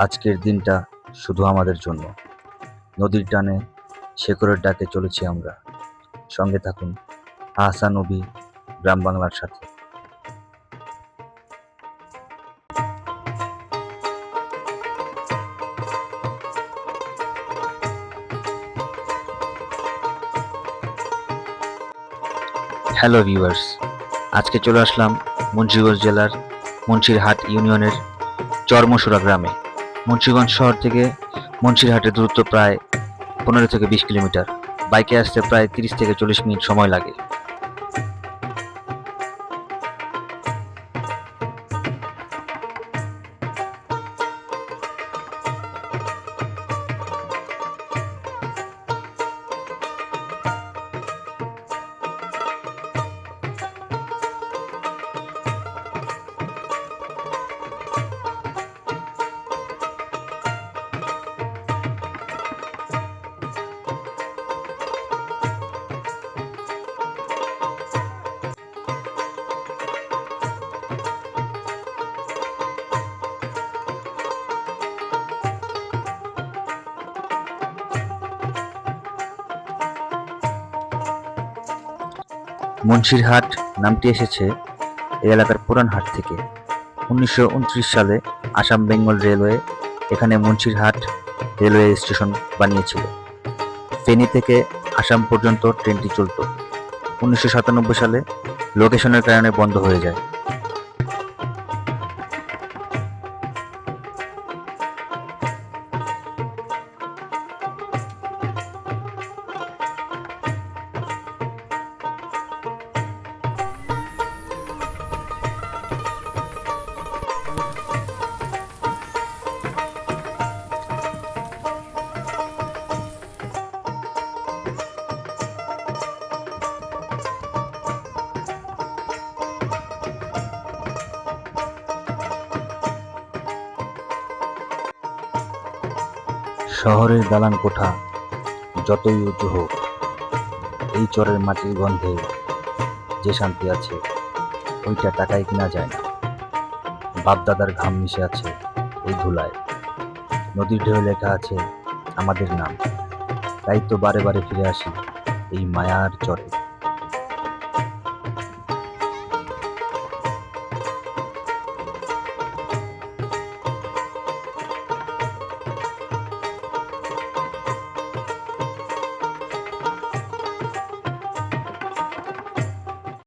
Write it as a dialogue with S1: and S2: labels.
S1: আজকের দিনটা শুধু আমাদের জন্য। নদীর টানে শেকড়ের ডাকে চলেছি আমরা। সঙ্গে থাকুন আহসান নবী গ্রাম বাংলার সাথে। হ্যালো ভিউয়ার্স, আজকে চলে আসলাম মুন্সিগঞ্জ জেলার মুন্সিরহাট ইউনিয়নের চরমসুরা গ্রামে। মুন্সিগঞ্জ শহর থেকে মুন্সিরহাটের দূরত্ব প্রায় 15 থেকে 20 কিলোমিটার। বাইকে আসতে প্রায় 30 থেকে 40 মিনিট সময় লাগে। মুন্সিরহাট নামটি এসেছে এই এলাকার পুরান হাট থেকে। 1929 সালে আসাম বেঙ্গল রেলওয়ে এখানে মুন্সিরহাট রেলওয়ে স্টেশন বানিয়েছিল। ফেনী থেকে আসাম পর্যন্ত ট্রেনটি চলত। 1997 সালে লোকেশনের কারণে বন্ধ হয়ে যায়। শহরের দালান কোঠা যতই উঁচু হোক, এই চরের মাটির গন্ধে যে শান্তি আছে ওইটা টাকায় কিনা যায় না। বাপদাদার ঘাম মিশে আছে এই ধুলায়, নদীর ঢেউ লেখা আছে আমাদের নাম। তাই তো বারে বারে ফিরে আসি এই মায়ার চরে।